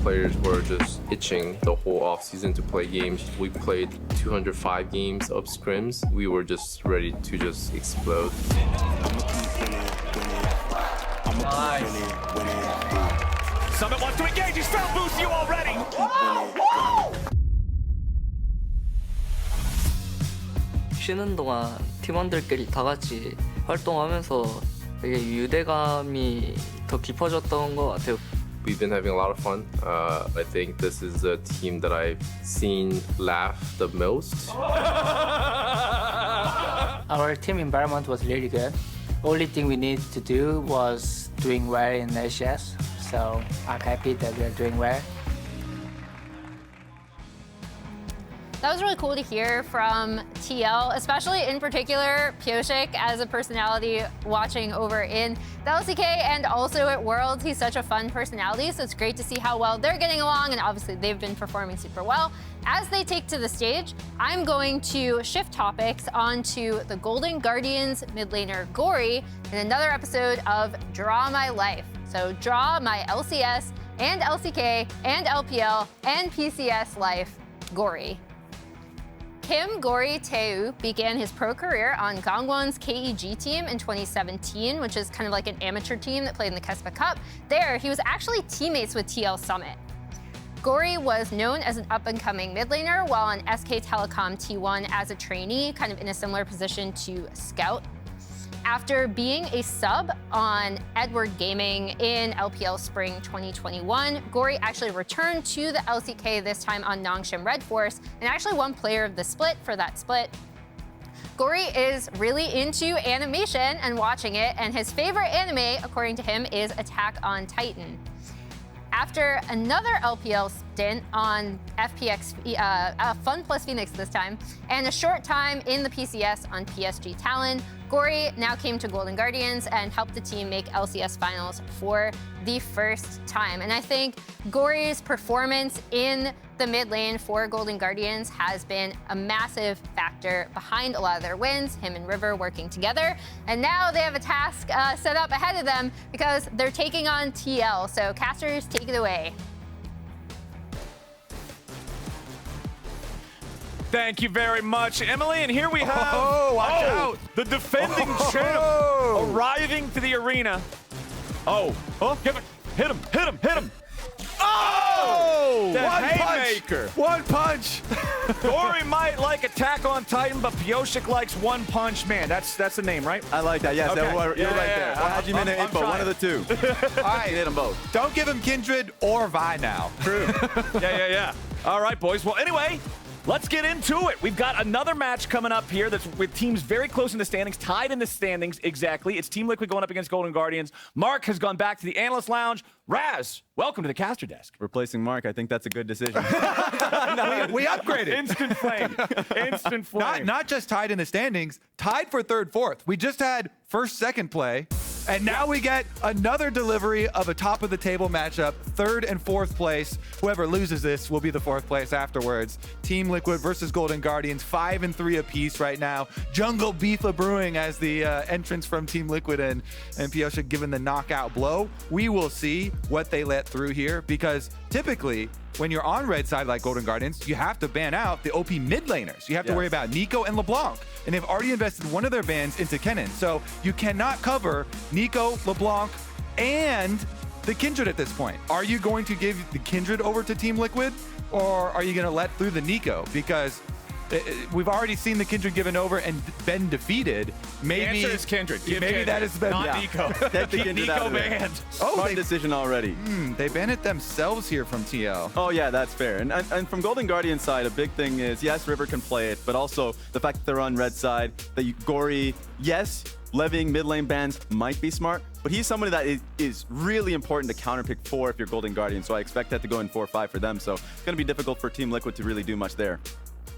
players were just itching the whole offseason to play games. We played 205 games of scrims. We were just ready to just explode. Nice. Summit wants to engage. He's found boost you already. 쉬는 동안 팀원들끼리 다 같이 활동하면서 되게 유대감이 더 깊어졌던 것 같아요. We've been having a lot of fun. I think this is the team that I've seen laugh the most. Our team environment was really good. Only thing we need to do was doing well in LCS. So I'm happy that we're doing well. That was really cool to hear from TL, especially in particular Pyosik as a personality watching over in the LCK and also at Worlds. He's such a fun personality, so it's great to see how well they're getting along, and obviously they've been performing super well. As they take to the stage, I'm going to shift topics onto the Golden Guardians mid laner Gory in another episode of Draw My Life. So draw my LCS and LCK and LPL and PCS life, Gory. Kim Gori Tae began his pro career on Gangwon's KEG team in 2017, which is kind of like an amateur team that played in the Kespa Cup. There, he was actually teammates with TL Summit. Gori was known as an up-and-coming mid laner, while on SK Telecom T1 as a trainee, kind of in a similar position to Scout. After being a sub on Edward Gaming in LPL Spring 2021, Gory actually returned to the LCK, this time on Nongshim Red Force, and actually won Player of the Split for that split. Gory is really into animation and watching it, and his favorite anime, according to him, is Attack on Titan. After another LPL stint on FPX, Fun Plus Phoenix this time, and a short time in the PCS on PSG Talon, Gory now came to Golden Guardians and helped the team make LCS finals for the first time. And I think Gory's performance in the mid lane for Golden Guardians has been a massive factor behind a lot of their wins, him and River working together. And now they have a task set up ahead of them because they're taking on TL. So casters, take it away. Thank you very much, Emily. And here we have watch out. The defending champ arriving to the arena. Give it. Hit him. Oh! The haymaker. One punch. Gory might like Attack on Titan, but Pyosik likes One Punch Man. That's the name, right? I like that. Yes, Okay. you're right there. Hajime I'm info, one of the two. All right, Hit them both. don't give him Kindred or Vi now. True. Yeah. All right, boys. Well, anyway, let's get into it. We've got another match coming up here that's with teams very close in the standings, tied in the standings exactly. It's Team Liquid going up against Golden Guardians. Mark has gone back to the Analyst Lounge. Raz, welcome to the caster desk. Replacing Mark, I think that's a good decision. We upgraded. Instant flame. Instant flame. Not just tied in the standings, tied for third, fourth. We just had first, second play, and now we get another delivery of a top of the table matchup, third and fourth place. Whoever loses this will be the fourth place afterwards. Team Liquid versus Golden Guardians, 5-3 apiece right now. Jungle Beef brewing as the entrance from Team Liquid and Pyosik given the knockout blow. We will see what they let through here, because typically when you're on red side like Golden Guardians, you have to ban out the OP mid laners. You have to worry about Nico and LeBlanc, and they've already invested one of their bans into Kennen. So you cannot cover Nico, LeBlanc, and the Kindred at this point. Are you going to give the Kindred over to Team Liquid, or are you going to let through the Nico? Because we've already seen the Kindred given over and been defeated. Maybe the answer is Kindred. Maybe that has been not Nico. Take the Kindred out Nico of there. banned. Smart decision already. They banned it themselves here from TL. Oh yeah, that's fair. And from Golden Guardian side, a big thing is, yes, River can play it, but also the fact that they're on red side, that Gory, yes, levying mid lane bans might be smart, but he's somebody that is really important to counterpick for if you're Golden Guardian, so I expect that to go in 4-5 for them, so it's going to be difficult for Team Liquid to really do much there.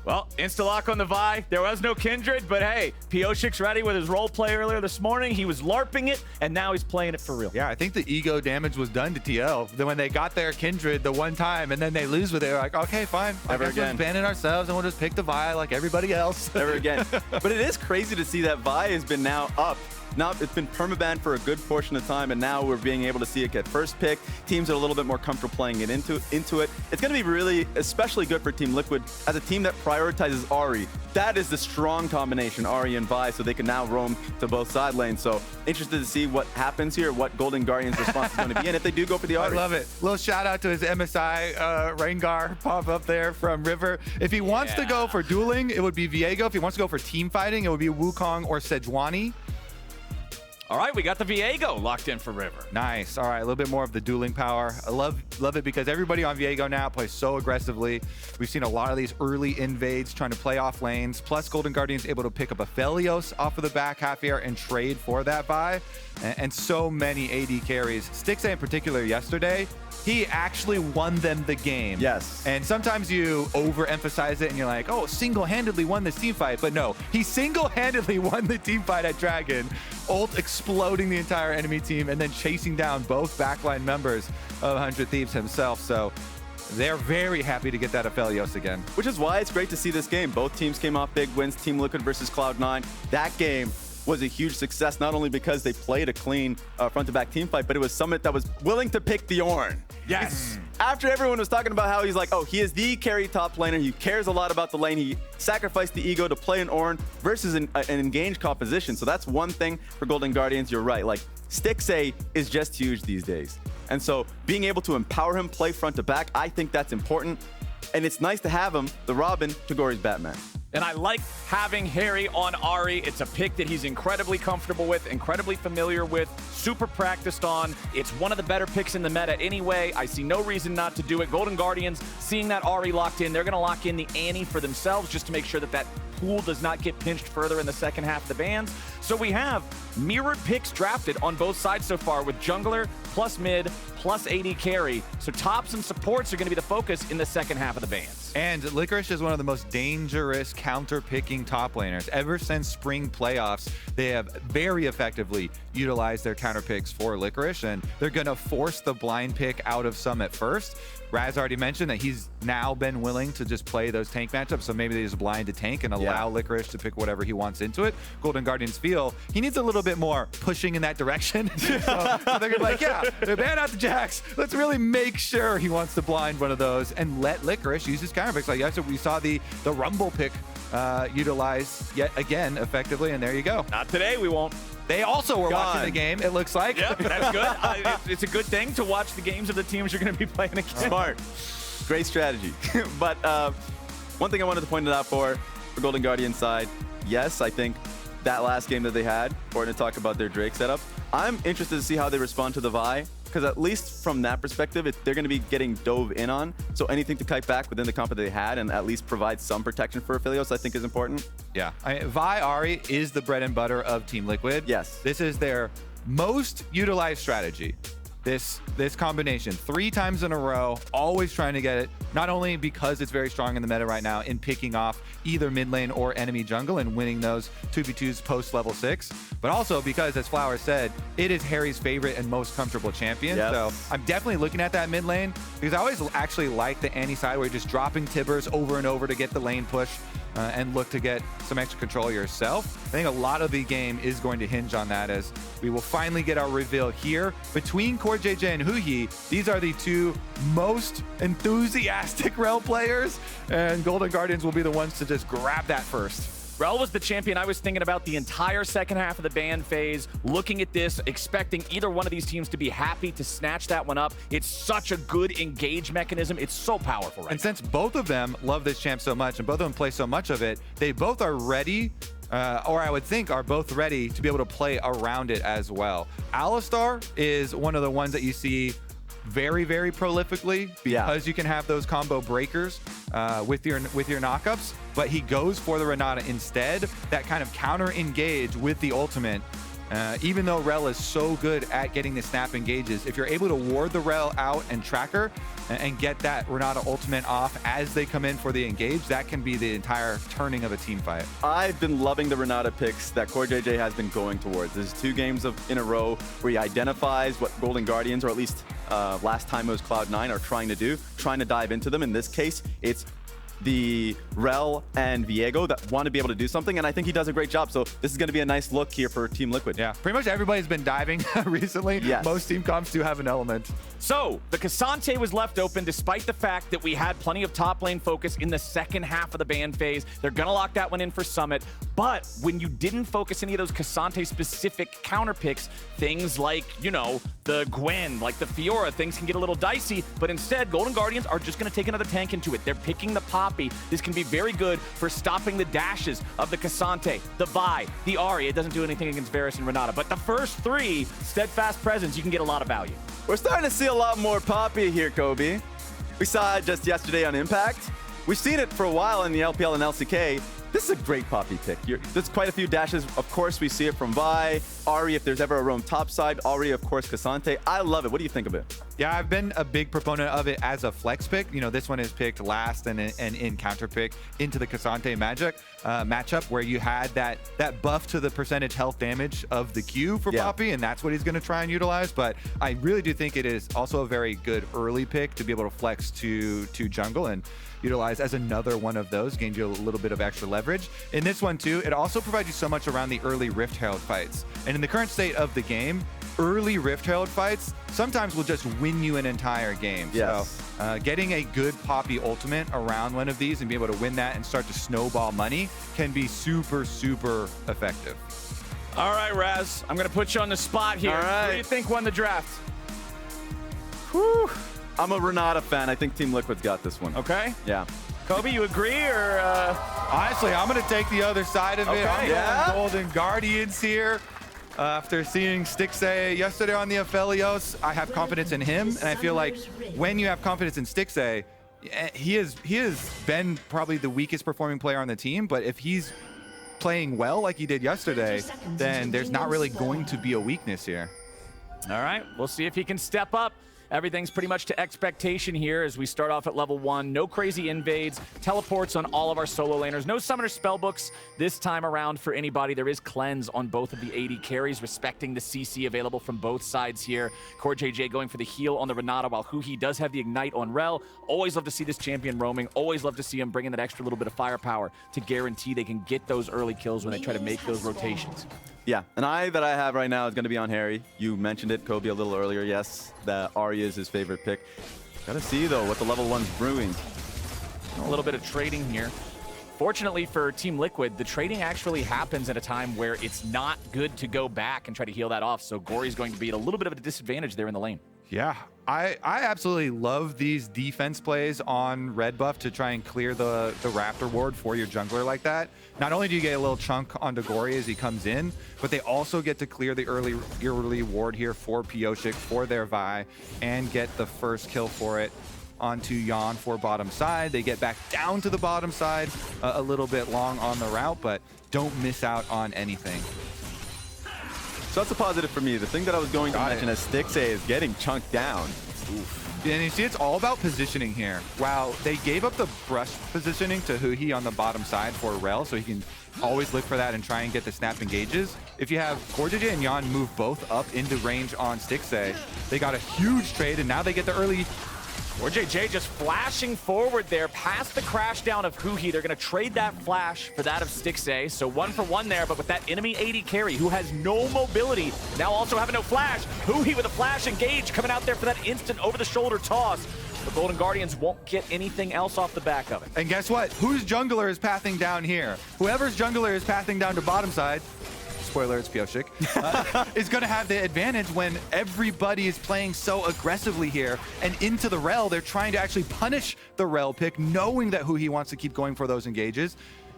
Well, insta-lock on the Vi. There was no Kindred, but hey, Pyosik's ready with his role play earlier this morning. He was LARPing it, and now he's playing it for real. Yeah, I think the ego damage was done to TL. Then when they got their Kindred the one time, and then they lose with it, they're like, okay, fine. Never I guess again. We'll ban it ourselves, and we'll just pick the Vi like everybody else. Never again. But it is crazy to see that Vi has been now up now it's been permabanned for a good portion of time, and now we're being able to see it get first pick. Teams are a little bit more comfortable playing it into it. It's going to be really especially good for Team Liquid as a team that prioritizes Ahri. That is the strong combination, Ahri and Vi, so they can now roam to both side lanes. So interested to see what happens here, what Golden Guardian's response is going to be, and if they do go for the Ahri. I love it. Little shout out to his MSI Rengar pop up there from River. If he wants to go for dueling, it would be Viego. If he wants to go for team fighting, it would be Wukong or Sejuani. All right, we got the Viego locked in for River. Nice. All right, a little bit more of the dueling power. I love it because everybody on Viego now plays so aggressively. We've seen a lot of these early invades trying to play off lanes. Plus, Golden Guardian's able to pick up Aphelios off of the back half here and trade for that buy. And so many AD carries. Stixxay in particular yesterday, he actually won them the game. Yes. And sometimes you overemphasize it and you're like, oh, single-handedly won this team fight. But no, he single-handedly won the team fight at Dragon. Ult exploding the entire enemy team and then chasing down both backline members of 100 Thieves himself. So they're very happy to get that Aphelios again. Which is why it's great to see this game. Both teams came off big wins. Team Liquid versus Cloud9. That game was a huge success, not only because they played a clean front-to-back team fight, but it was Summit that was willing to pick the Ornn. Yes. After everyone was talking about how he's like, oh, he is the carry top laner, he cares a lot about the lane, he sacrificed the ego to play an Ornn versus an engaged composition. So that's one thing for Golden Guardians. You're right, like Stixxay is just huge these days. And so being able to empower him, play front to back, I think that's important. And it's nice to have him, the Robin, to Gory's Batman. And I like having Haeri on Ahri. It's a pick that he's incredibly comfortable with, incredibly familiar with, super practiced on. It's one of the better picks in the meta anyway. I see no reason not to do it. Golden Guardians, seeing that Ahri locked in, they're going to lock in the Annie for themselves just to make sure that that pool does not get pinched further in the second half of the bans. So we have mirrored picks drafted on both sides so far with jungler plus mid plus AD carry. So tops and supports are going to be the focus in the second half of the bans. And Licorice is one of the most dangerous counter-picking top laners. Ever since spring playoffs, they have very effectively utilized their counter picks for Licorice, and they're going to force the blind pick out of Summit first. Raz already mentioned that he's now been willing to just play those tank matchups, so maybe they just blind to tank and allow Licorice to pick whatever he wants into it. Golden Guardians feel he needs a little bit more pushing in that direction. so they're going to be like, yeah, they ban out the Jax. Let's really make sure he wants to blind one of those and let Licorice use his counter picks. Like that's what we saw the Rumble pick utilized yet again effectively, and there you go. Not today, we won't. They also were watching the game, it looks like. Yep, that's good. It's a good thing to watch the games of the teams you're going to be playing against. Smart. Great strategy. But one thing I wanted to point it out for Golden Guardian side, yes, I think that last game that they had, or to talk about their Drake setup, I'm interested to see how they respond to the Vi, because at least from that perspective, they're going to be getting dove in on. So anything to kite back within the comp that they had and at least provide some protection for Aphelios, I think is important. Yeah, Vi Ahri is the bread and butter of Team Liquid. Yes. This is their most utilized strategy. This combination 3 times in a row, always trying to get it, not only because it's very strong in the meta right now in picking off either mid lane or enemy jungle and winning those 2v2s post level 6, but also because, as Flowers said, it is Haeri's favorite and most comfortable champion. Yep. So I'm definitely looking at that mid lane because I always actually like the Annie side where you're just dropping Tibbers over and over to get the lane push and look to get some extra control yourself. I think a lot of the game is going to hinge on that as we will finally get our reveal here. Between CoreJJ and huhi, these are the 2 most enthusiastic Rell players, and Golden Guardians will be the ones to just grab that first. Rell was the champion I was thinking about the entire second half of the ban phase, looking at this, expecting either one of these teams to be happy to snatch that one up. It's such a good engage mechanism. It's so powerful right And since both of them love this champ so much and both of them play so much of it, they both are ready, or I would think are both ready to be able to play around it as well. Alistar is one of the ones that you see very, very prolifically because you can have those combo breakers with your knockups, but he goes for the Renata instead. That kind of counter engage with the ultimate. Even though Rell is so good at getting the snap engages, if you're able to ward the Rell out and track her and get that Renata ultimate off as they come in for the engage, that can be the entire turning of a team fight. I've been loving the Renata picks that CoreJJ has been going towards. There's 2 games in a row where he identifies what Golden Guardians, or at least last time it was Cloud9, are trying to do, trying to dive into them. In this case, it's the Rell and Viego that want to be able to do something, and I think he does a great job. So this is going to be a nice look here for Team Liquid. Yeah, pretty much everybody's been diving recently. Yes. Most team comps do have an element. So, the K'Sante was left open despite the fact that we had plenty of top lane focus in the second half of the ban phase. They're going to lock that one in for Summit. But when you didn't focus any of those K'Sante-specific counter picks, things like, you know, the Gwen, like the Fiora, things can get a little dicey. But instead, Golden Guardians are just going to take another tank into it. They're picking the Poppy. This can be very good for stopping the dashes of the K'Sante, the Vi, the Ahri. It doesn't do anything against Varus and Renata. But the first three, Steadfast Presence, you can get a lot of value. We're starting to see a lot more Poppy here, Kobe. We saw it just yesterday on Impact. We've seen it for a while in the LPL and LCK. This is a great Poppy pick. There's quite a few dashes. Of course, we see it from Vi, Ahri, if there's ever a roam topside, Ahri, of course, K'Sante. I love it. What do you think of it? Yeah, I've been a big proponent of it as a flex pick. You know, this one is picked last and in counter pick into the K'Sante matchup where you had that buff to the percentage health damage of the Q for Poppy, and that's what he's going to try and utilize. But I really do think it is also a very good early pick to be able to flex to jungle and utilize as another one of those, gains you a little bit of extra leverage. In this one too, it also provides you so much around the early Rift Herald fights. And in the current state of the game, early Rift Herald fights sometimes will just win you an entire game. Yes. So getting a good Poppy ultimate around one of these and be able to win that and start to snowball money can be super, super effective. All right, Raz, I'm going to put you on the spot here. All right. Who do you think won the draft? Whew. I'm a Renata fan. I think Team Liquid's got this one. Okay. Yeah. Kobe, you agree or? Honestly, I'm going to take the other side of it. I'm going Golden Guardians here. After seeing Stixxay yesterday on the Aphelios, I have confidence in him, and I feel like when you have confidence in Stixxay, he has been probably the weakest performing player on the team, but if he's playing well like he did yesterday, then there's not really going to be a weakness here. All right, we'll see if he can step up. Everything's pretty much to expectation here as we start off at level 1. No crazy invades, teleports on all of our solo laners. No summoner spellbooks this time around for anybody. There is cleanse on both of the AD carries, respecting the CC available from both sides here. CoreJJ going for the heal on the Renata, while huhi does have the ignite on Rell. Always love to see this champion roaming. Always love to see him bringing that extra little bit of firepower to guarantee they can get those early kills when they try to make those rotations. Yeah, an eye that I have right now is going to be on Haeri. You mentioned it, Kobe, a little earlier. Yes, that Ahri is his favorite pick. Gotta see, though, what the level 1's brewing. A little bit of trading here. Fortunately for Team Liquid, the trading actually happens at a time where it's not good to go back and try to heal that off, so Gory's going to be at a little bit of a disadvantage there in the lane. Yeah, I absolutely love these defense plays on red buff to try and clear the Raptor ward for your jungler like that. Not only do you get a little chunk onto Gory as he comes in, but they also get to clear the early ward here for Pyosik, for their Vi, and get the first kill for it onto Yeon for bottom side. They get back down to the bottom side a little bit long on the route, but don't miss out on anything. So that's a positive for me. The thing that I was going to mention as Stixxay is getting chunked down. Oof. And you see, it's all about positioning here. Wow, they gave up the brush positioning to huhi on the bottom side for Rell, so he can always look for that and try and get the snap engages. If you have CoreJJ and Yeon move both up into range on Stixxay, they got a huge trade, and now they get the early... CoreJJ just flashing forward there past the crash down of huhi. They're going to trade that flash for that of Stixxay. So 1 for 1 there, but with that enemy AD carry who has no mobility, now also having no flash. huhi with a flash engage coming out there for that instant over-the-shoulder toss. The Golden Guardians won't get anything else off the back of it. And guess what? Whose jungler is pathing down here? Whoever's jungler is pathing down to bottom side, spoiler, it's Pyosik, is going to have the advantage when everybody is playing so aggressively here. And into the Rell, they're trying to actually punish the Rell pick, knowing that huhi wants to keep going for those engages.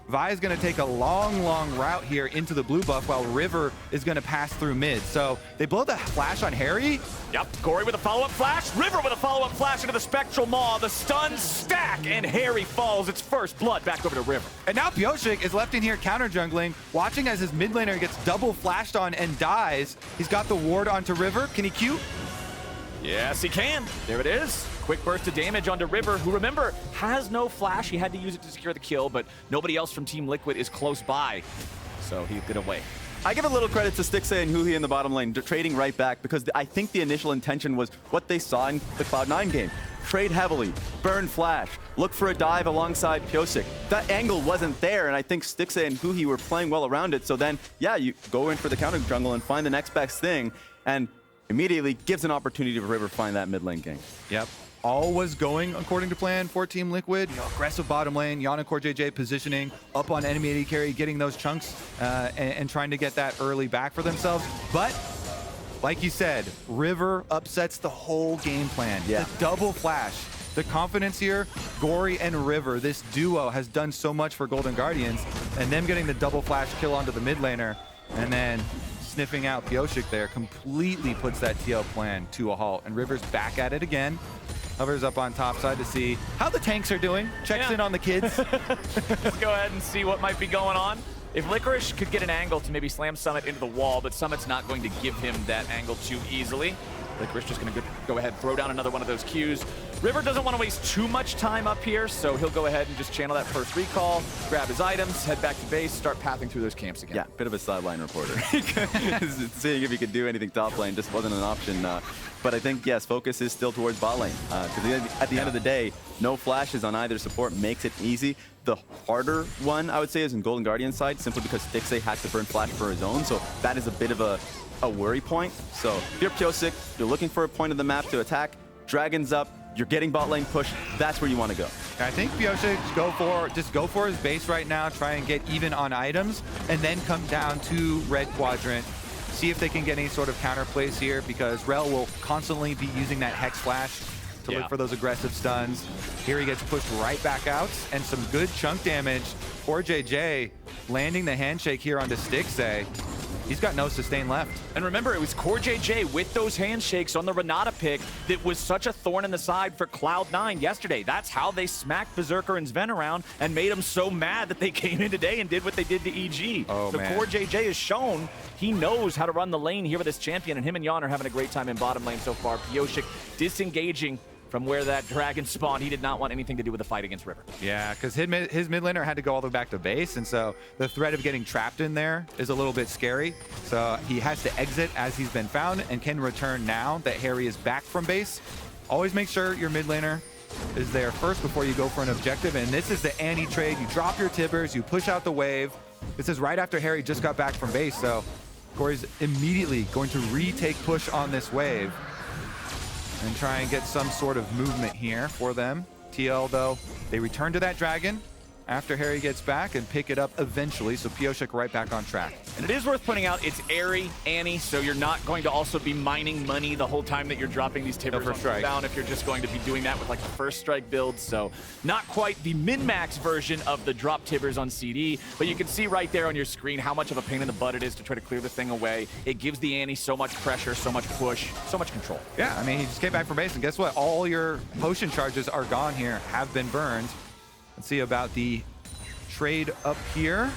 Vi is going to take a long, long route here into the blue buff, while River is going to pass through mid. So they blow the flash on Haeri. Yep, Gory with a follow-up flash, River with a follow-up flash into the Spectral Maw, the stun stack, and Haeri falls. Its first blood back over to River. And now Pyosik is left in here counter jungling, watching as his mid laner gets double flashed on and dies. He's got the ward onto River. Can he Q? Yes, he can. There it is. Quick burst of damage onto River, who, remember, has no flash. He had to use it to secure the kill, but nobody else from Team Liquid is close by, so he get away. I give a little credit to Stixxay and huhi in the bottom lane, trading right back, because I think the initial intention was what they saw in the Cloud9 game. trade heavily, burn flash, look for a dive alongside Pyosik. That angle wasn't there, and I think Stixxay and huhi were playing well around it. So then, yeah, you go in for the counter jungle and find the next best thing, and immediately gives an opportunity for River to find that mid lane gank. Yep. All was going according to plan for Team Liquid. You know, aggressive bottom lane, Yeon and CoreJJ positioning up on enemy AD carry, getting those chunks and trying to get that early back for themselves. But like you said, River upsets the whole game plan. Yeah. The double flash, the confidence here, Gory and River, this duo has done so much for Golden Guardians, and them getting the double flash kill onto the mid laner, and then sniffing out Pyosik there completely puts that TL plan to a halt. And River's back at it again. Hovers up on top side to see how the tanks are doing. Checks in on the kids. Let's go ahead and see what might be going on. If Licorice could get an angle to maybe slam Summit into the wall, but Summit's not going to give him that angle too easily. Licorice just going to go ahead, throw down another one of those Qs. River doesn't want to waste too much time up here, so he'll go ahead and just channel that first recall, grab his items, head back to base, start pathing through those camps again. Yeah, bit of a sideline reporter. Seeing if he could do anything top lane just wasn't an option. But I think, yes, focus is still towards bot lane. Because at the end of the day, no flashes on either support makes it easy. The harder one, I would say, is in Golden Guardian side, simply because Stixxay had to burn flash for his own, so that is a bit of a worry point. So if you're Pyosik, you're looking for a point of the map to attack, Dragon's up, you're getting bot lane push, that's where you want to go. I think Pyosik just go for his base right now, try and get even on items, and then come down to red quadrant, see if they can get any sort of counter plays here, because Rell will constantly be using that Hex Flash to look for those aggressive stuns. Here he gets pushed right back out, and some good chunk damage. CoreJJ landing the handshake here onto Stixxay. He's got no sustain left. And remember, it was CoreJJ with those handshakes on the Renata pick that was such a thorn in the side for Cloud9 yesterday. That's how they smacked Berserker and Sven around and made them so mad that they came in today and did what they did to EG. Oh, so man. CoreJJ has shown he knows how to run the lane here with this champion, and him and Yeon are having a great time in bottom lane so far. Pyosik disengaging from where that dragon spawned. He did not want anything to do with the fight against River. Yeah, because his mid laner had to go all the way back to base, and so the threat of getting trapped in there is a little bit scary. So he has to exit as he's been found and can return now that Haeri is back from base. Always make sure your mid laner is there first before you go for an objective, and this is the Annie trade. You drop your Tibbers, you push out the wave. This is right after Haeri just got back from base, so Gory's immediately going to retake push on this wave and try and get some sort of movement here for them. TL, though, they return to that dragon after Haeri gets back and pick it up eventually, so Pyosik right back on track. And it is worth pointing out, it's Ahri, Annie, so you're not going to also be mining money the whole time that you're dropping these Tibbers on strike down if you're just going to be doing that with like the first strike build. So not quite the min-max version of the drop Tibbers on CD, but you can see right there on your screen how much of a pain in the butt it is to try to clear the thing away. It gives the Annie so much pressure, so much push, so much control. Yeah, I mean, he just came back from base, and guess what? All your potion charges are gone here, have been burned. Let's see about the trade up here.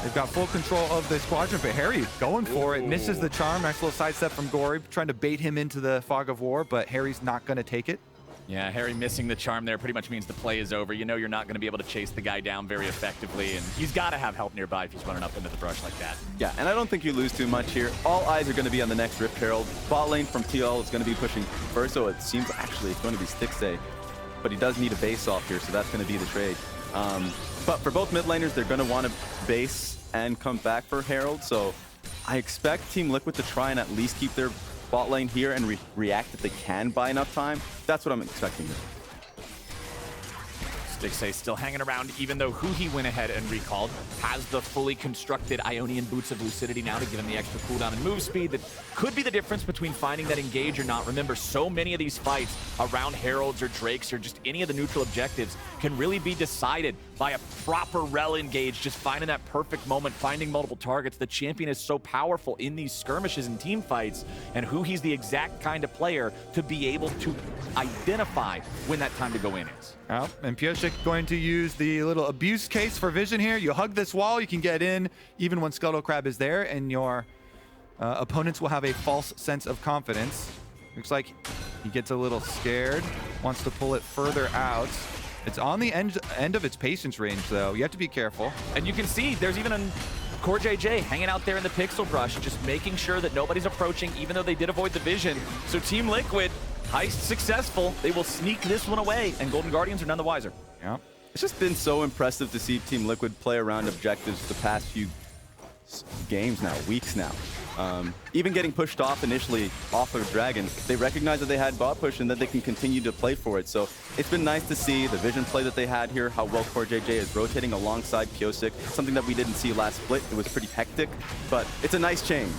They've got full control of this quadrant, but Haeri going for it. Misses the charm. Nice little sidestep from Gory, trying to bait him into the fog of war, but Haeri's not going to take it. Yeah, Haeri missing the charm there pretty much means the play is over. You know you're not going to be able to chase the guy down very effectively, and he's got to have help nearby if he's running up into the brush like that. Yeah, and I don't think you lose too much here. All eyes are going to be on the next Rift Herald. Bot lane from TL is going to be pushing first, so it seems actually it's going to be Stixxay, but he does need a base off here, so that's going to be the trade. But for both mid laners, they're going to want to base and come back for Herald, so I expect Team Liquid to try and at least keep their bot lane here and react if they can buy enough time. That's what I'm expecting here. Stixxay still hanging around, even though huhi went ahead and recalled. Has the fully constructed Ionian Boots of Lucidity now to give him the extra cooldown and move speed that could be the difference between finding that engage or not. Remember, so many of these fights around Heralds or Drakes or just any of the neutral objectives can really be decided by a proper Rell engage, just finding that perfect moment, finding multiple targets. The champion is so powerful in these skirmishes and team fights, and huhi's the exact kind of player to be able to identify when that time to go in is. Oh, and Pyosik going to use the little abuse case for vision here. You hug this wall, you can get in even when Scuttle Crab is there, and your opponents will have a false sense of confidence. Looks like he gets a little scared, wants to pull it further out. It's on the end of its patience range, though. You have to be careful. And you can see there's even a CoreJJ hanging out there in the pixel brush, just making sure that nobody's approaching, even though they did avoid the vision. So Team Liquid Heist successful. They will sneak this one away, and Golden Guardians are none the wiser. Yeah. It's just been so impressive to see Team Liquid play around objectives the past few games now, weeks now. Even getting pushed off initially off of Dragon, they recognize that they had bot push and that they can continue to play for it. So it's been nice to see the vision play that they had here, how well CoreJJ is rotating alongside Pyosik, something that we didn't see last split. It was pretty hectic, but it's a nice change.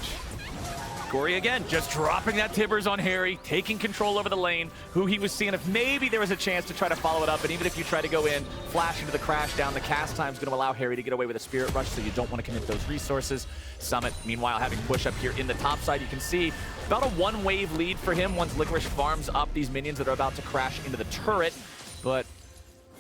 Gory again, just dropping that Tibbers on Haeri, taking control over the lane. Huhi was seeing if maybe there was a chance to try to follow it up, and even if you try to go in, flash into the crash down, the cast time's going to allow Haeri to get away with a Spirit Rush, so you don't want to commit those resources. Summit, meanwhile, having push up here in the top side, you can see about a one-wave lead for him once Licorice farms up these minions that are about to crash into the turret, but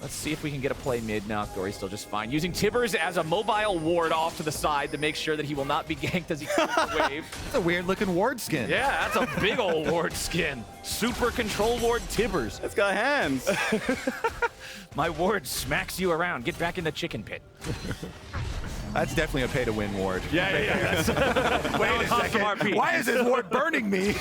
let's see if we can get a play mid now. Gory's still just fine. Using Tibbers as a mobile ward off to the side to make sure that he will not be ganked as he comes the wave. That's a weird looking ward skin. Yeah, that's a big old ward skin. Super control ward Tibbers. It's got hands. My ward smacks you around. Get back in the chicken pit. That's definitely a pay to win ward. Yeah. Wait a second. Why is this ward burning me?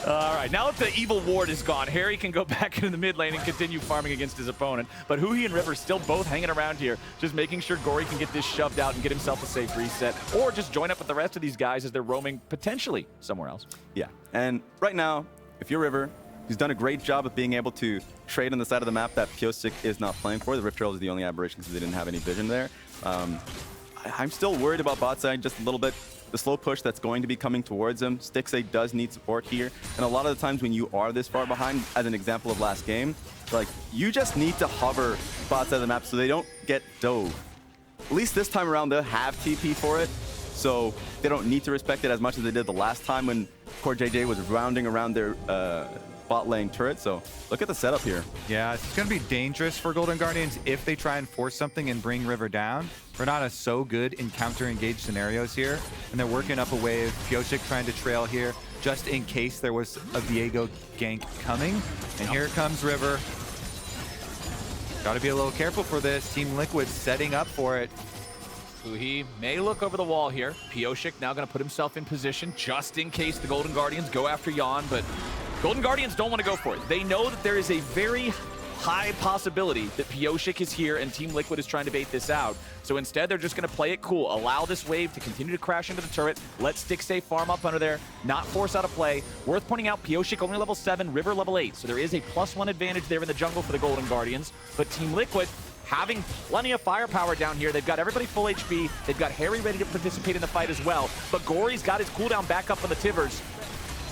All right, now that the evil ward is gone, Haeri can go back into the mid lane and continue farming against his opponent. But Huhi and River still both hanging around here, just making sure Gory can get this shoved out and get himself a safe reset, or just join up with the rest of these guys as they're roaming potentially somewhere else. Yeah, and right now, if you're River, he's done a great job of being able to trade on the side of the map that Pyosik is not playing for. The Rift Trail is the only aberration because they didn't have any vision there. I'm still worried about bot side just a little bit. The slow push that's going to be coming towards him. Stixxay does need support here. And a lot of the times when you are this far behind, as an example of last game, like, you just need to hover bot side of the map so they don't get dove. At least this time around, they'll have TP for it, so they don't need to respect it as much as they did the last time when CoreJJ was rounding around their bot lane turret. So look at the setup here. Yeah, it's going to be dangerous for Golden Guardians if they try and force something and bring River down. Renata's so good in counter-engaged scenarios here, and they're working up a wave. Pyosik trying to trail here just in case there was a Viego gank coming. And here comes River. Got to be a little careful for this. Team Liquid setting up for it. Huhi may look over the wall here. Pyosik now going to put himself in position just in case the Golden Guardians go after Yeon, but Golden Guardians don't want to go for it. They know that there is a very high possibility that Pyosik is here and Team Liquid is trying to bait this out. So instead, they're just going to play it cool. Allow this wave to continue to crash into the turret. Let Stixxay farm up under there. Not force out a play. Worth pointing out, Pyosik only level 7, River level 8. So there is a +1 advantage there in the jungle for the Golden Guardians. But Team Liquid having plenty of firepower down here. They've got everybody full HP. They've got Haeri ready to participate in the fight as well. But Gory's got his cooldown back up on the Tibbers.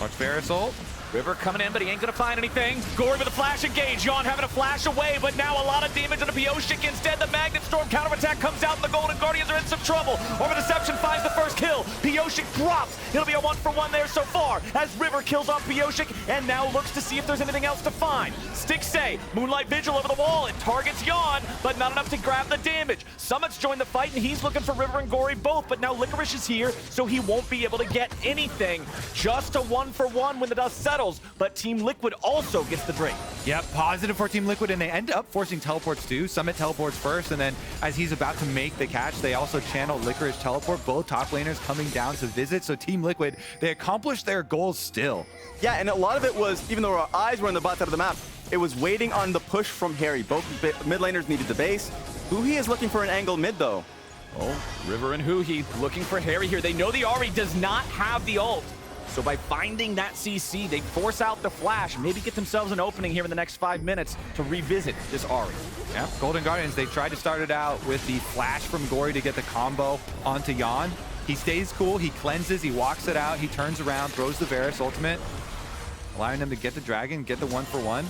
Watch Varus ult. River coming in, but he ain't gonna find anything. Gory with a flash engage. Yeon having a flash away, but now a lot of damage on the Pyosik. Instead, the Magnet Storm counterattack comes out, and the Golden Guardians are in some trouble. Over Deception finds the first kill. Pyosik drops. It'll be a 1-for-1 there so far, as River kills off Pyosik, and now looks to see if there's anything else to find. Stixxay, Moonlight Vigil over the wall. It targets Yeon, but not enough to grab the damage. Summit's joined the fight, and he's looking for River and Gory both, but now Licorice is here, so he won't be able to get anything. Just a 1-for-1 when the dust settles, but Team Liquid also gets the break. Yep, positive for Team Liquid, and they end up forcing teleports too. Summit teleports first, and then as he's about to make the catch, they also channel Licorice teleport. Both top laners coming down to visit, so Team Liquid, they accomplished their goals still. Yeah, and a lot of it was, even though our eyes were on the bot side of the map, it was waiting on the push from Haeri. Both mid laners needed the base. Huhi is looking for an angle mid, though. Oh, River and Huhi looking for Haeri here. They know the Ahri does not have the ult. So by finding that CC, they force out the flash, maybe get themselves an opening here in the next 5 minutes to revisit this Ahri. Yeah, Golden Guardians, they tried to start it out with the flash from Gory to get the combo onto Yeon. He stays cool, he cleanses, he walks it out, he turns around, throws the Varus ultimate, allowing them to get the dragon, get the 1-for-1.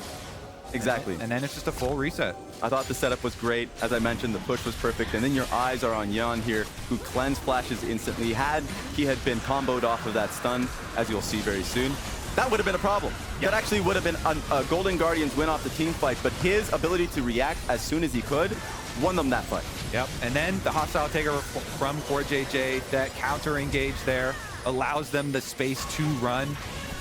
Exactly. And then it's just a full reset. I thought the setup was great. As I mentioned, the push was perfect. And then your eyes are on Yeon here, who cleanse flashes instantly. Had he had been comboed off of that stun, as you'll see very soon, that would have been a problem. That actually would have been a Golden Guardians win off the team fight, but his ability to react as soon as he could won them that fight. Yep, and then the hostile takeover from CoreJJ, that counter engage there allows them the space to run.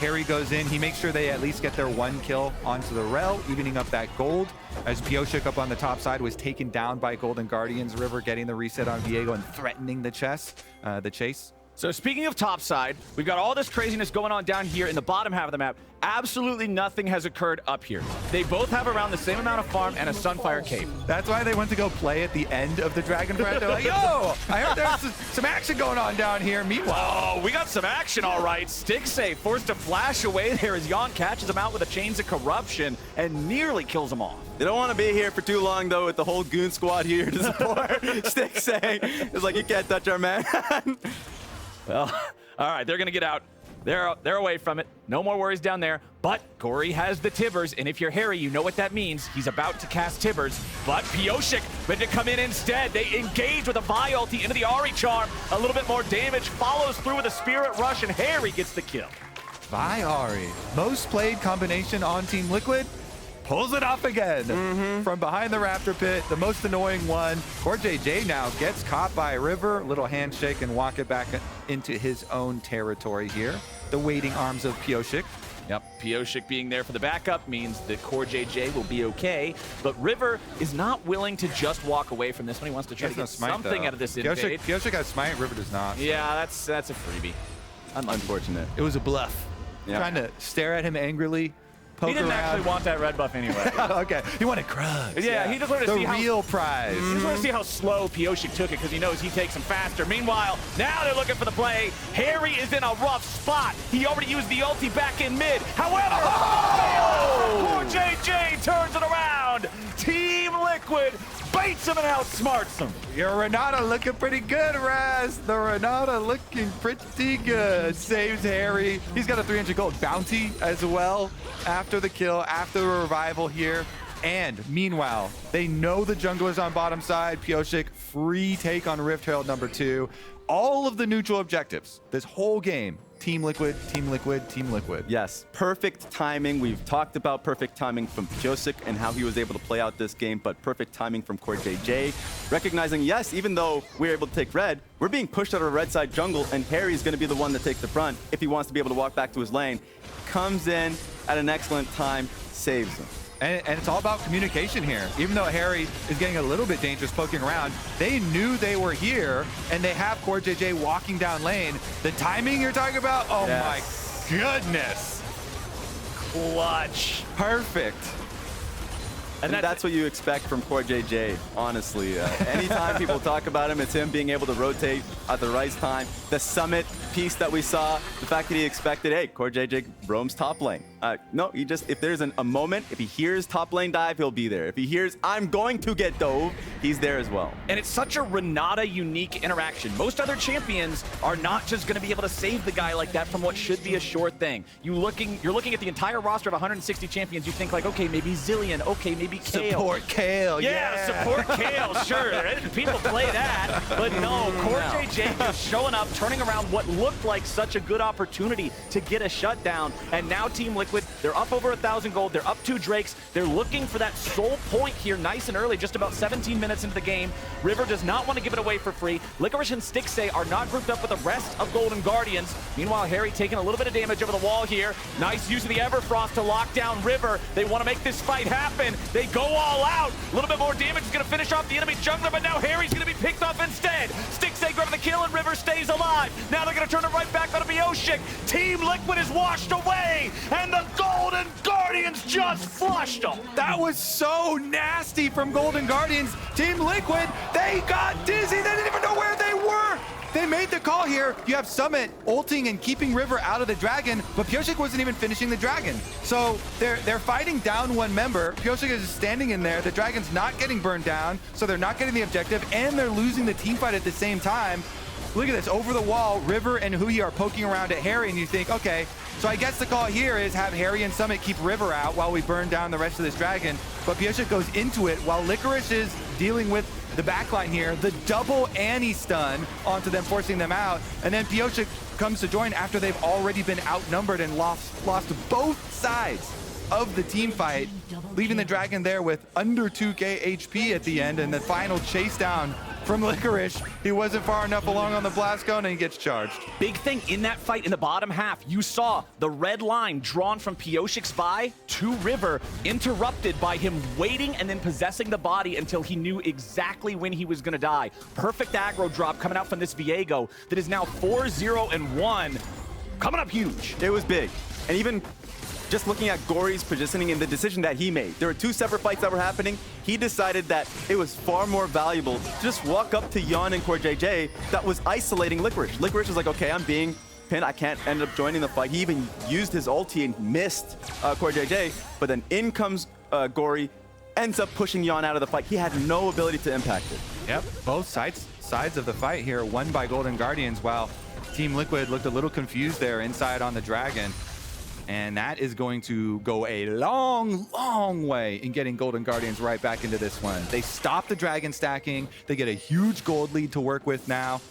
Haeri goes in, he makes sure they at least get their 1 kill onto the Rell, evening up that gold. As Pyosik up on the top side was taken down by Golden Guardians, River getting the reset on Viego and threatening the chase. So speaking of topside, we've got all this craziness going on down here in the bottom half of the map. Absolutely nothing has occurred up here. They both have around the same amount of farm and a Sunfire Cave. That's why they went to go play at the end of the Dragon Breath. They're like, yo, I heard there's some action going on down here. Meanwhile, Oh, we got some action, all right. Stixxay forced to flash away there as Yeon catches him out with the Chains of Corruption and nearly kills him off. They don't want to be here for too long, though, with the whole goon squad here to support Stixxay. It's like, you can't touch our man. Well, all right, they're going to get out. They're away from it. No more worries down there. But Gory has the Tibbers, and if you're Haeri, you know what that means. He's about to cast Tibbers. But Pyosik ready to come in instead. They engage with a Vi ulti into the Ahri charm. A little bit more damage. Follows through with a Spirit Rush, and Haeri gets the kill. Ahri, most played combination on Team Liquid, pulls it off again from behind the Raptor Pit, the most annoying one. CoreJJ now gets caught by River, little handshake and walk it back into his own territory here. The waiting arms of Pyosik. Yep, Pyosik being there for the backup means that CoreJJ will be okay, but River is not willing to just walk away from this one. He wants to try to get something out of this invade. Pyosik has smite, River does not. Yeah, that's a freebie. Unfortunate. It was a bluff. Yep. Trying to stare at him angrily, poke He didn't around. actually want that red buff anyway. Okay, he wanted Krugs. Yeah, he just wanted to the see how real prize. Just want to see how slow Pyosik took it because he knows he takes him faster. Meanwhile, now they're looking for the play. Haeri is in a rough spot. He already used the ulti back in mid. However, CoreJJ turns it around. Team Liquid baits him and outsmarts him. Your Renata looking pretty good, Raz. The Renata looking pretty good. Saves Haeri. He's got a 300 gold bounty as well after the kill, after the revival here. And meanwhile, they know the jungler's on bottom side. Pyosik, free take on Rift Herald number 2. All of the neutral objectives this whole game. Team Liquid, Team Liquid, Team Liquid. Yes, perfect timing. We've talked about perfect timing from Pyosik and how he was able to play out this game, but perfect timing from CoreJJ. Recognizing, yes, even though we're able to take red, we're being pushed out of a red side jungle, and Haeri's going to be the one that takes the front if he wants to be able to walk back to his lane. Comes in at an excellent time, saves him. And it's all about communication here. Even though Haeri is getting a little bit dangerous poking around, they knew they were here, and they have CoreJJ walking down lane. The timing you're talking about, oh Yes. my goodness. Clutch. Perfect. And that's what you expect from CoreJJ, honestly. Anytime people talk about him, it's him being able to rotate at the right time. The summit piece that we saw, the fact that he expected, hey, CoreJJ roams top lane. No, he just, if there's a moment, if he hears top lane dive, he'll be there. If he hears, I'm going to get dove, he's there as well. And it's such a Renata unique interaction. Most other champions are not just going to be able to save the guy like that from what should be a sure thing. You're looking at the entire roster of 160 champions. You think like, okay, maybe Zillion, okay, maybe Kale. Support Kale, Yeah, support Kale, sure. People play that, but no, CoreJJ just showing up, turning around what looked like such a good opportunity to get a shutdown. And now Team Liquid, they're up over 1,000 gold. They're up 2 Drakes. They're looking for that soul point here nice and early, just about 17 minutes into the game. River does not want to give it away for free. Licorice and Stixxay are not grouped up with the rest of Golden Guardians. Meanwhile, Haeri taking a little bit of damage over the wall here. Nice use of the Everfrost to lock down River. They want to make this fight happen. They go all out. A little bit more damage is going to finish off the enemy jungler, but now Haeri's going to be picked off instead. Stixxay grabbing the kill and River stays alive. Now they're going to turn it right back on to Pyosik. Team Liquid is washed away, and the Golden Guardians just flushed them. That was so nasty from Golden Guardians. Team Liquid, they got dizzy. They didn't even know where they were. They made the call here. You have Summit ulting and keeping River out of the dragon, but Pyosik wasn't even finishing the dragon. So they're fighting down one member. Pyosik is standing in there. The dragon's not getting burned down, so they're not getting the objective, and they're losing the team fight at the same time. Look at this, over the wall, River and Huhi are poking around at Haeri, and you think, okay, so I guess the call here is have Haeri and Summit keep River out while we burn down the rest of this dragon. But Pyosik goes into it while Licorice is dealing with the backline here, the double Annie stun onto them, forcing them out. And then Pyosik comes to join after they've already been outnumbered and lost both sides of the team fight, leaving the dragon there with under 2k HP at the end, and the final chase down from Licorice. He wasn't far enough along on the blast cone and he gets charged. Big thing in that fight in the bottom half, you saw the red line drawn from Pyosik's buy to River, interrupted by him waiting and then possessing the body until he knew exactly when he was going to die. Perfect aggro drop coming out from this Viego that is now 4-0-1. Coming up huge. It was big. And even just looking at Gory's positioning and the decision that he made, there were two separate fights that were happening. He decided that it was far more valuable to just walk up to Yeon and CoreJJ that was isolating Licorice. Licorice was like, okay, I'm being pinned. I can't end up joining the fight. He even used his ulti and missed CoreJJ, but then in comes Gory, ends up pushing Yeon out of the fight. He had no ability to impact it. Yep, both sides of the fight here won by Golden Guardians, while Team Liquid looked a little confused there inside on the Dragon. And that is going to go a long, long way in getting Golden Guardians right back into this one. They stop the Dragon stacking. They get a huge gold lead to work with now.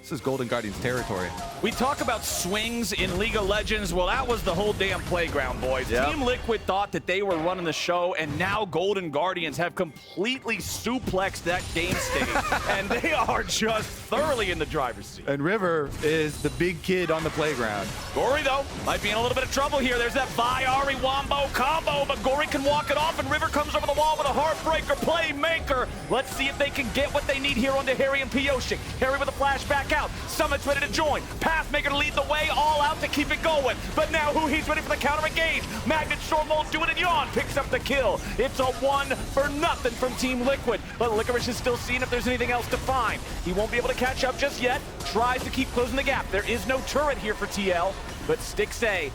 This is Golden Guardians territory. We talk about swings in League of Legends. Well, that was the whole damn playground, boys. Yep. Team Liquid thought that they were running the show, and now Golden Guardians have completely suplexed that game state, and they are just thoroughly in the driver's seat. And River is the big kid on the playground. Gory, though, might be in a little bit of trouble here. There's that Ahri wombo combo, but Gory can walk it off, and River comes over the wall with a heartbreaker playmaker. Let's see if they can get what they need here onto Haeri and Pyosik. Haeri with a flashback out. Summit's ready to join. Pathmaker to lead the way, all out to keep it going. But now huhi's ready for the counter engage. Magnet Storm won't do it, and Yeon picks up the kill. It's a 1-for-0 from Team Liquid. But Licorice is still seeing if there's anything else to find. He won't be able to catch up just yet. Tries to keep closing the gap. There is no turret here for TL, but Stixxay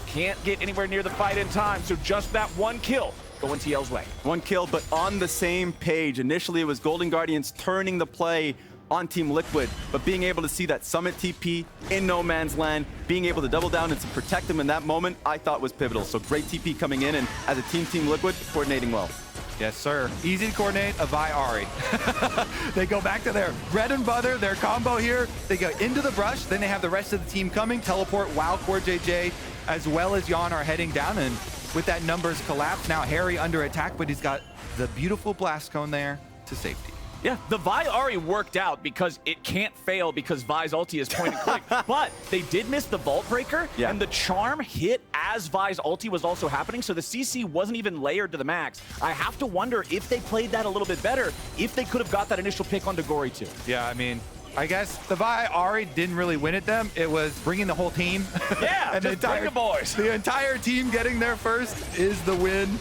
can't get anywhere near the fight in time, so just that one kill going TL's way. One kill, but on the same page. Initially, it was Golden Guardians turning the play on Team Liquid, but being able to see that Summit TP in no man's land, being able to double down and to protect them in that moment, I thought was pivotal. So great TP coming in, and as a Team Liquid, coordinating well. Yes, sir. Easy to coordinate, a Ahri. They go back to their bread and butter, their combo here. They go into the brush, then they have the rest of the team coming, teleport while CoreJJ as well as Yeon are heading down, and with that numbers collapse, now Haeri under attack, but he's got the beautiful blast cone there to safety. Yeah, the Vi Ahri worked out because it can't fail because Vi's ulti is point and click. But they did miss the Vault Breaker, and the charm hit as Vi's ulti was also happening, so the CC wasn't even layered to the max. I have to wonder if they played that a little bit better, if they could have got that initial pick onto Gory too. Yeah, I mean, I guess the Vi Ahri didn't really win at them. It was bringing the whole team. Yeah, and just bring the boys. The entire team getting there first is the win.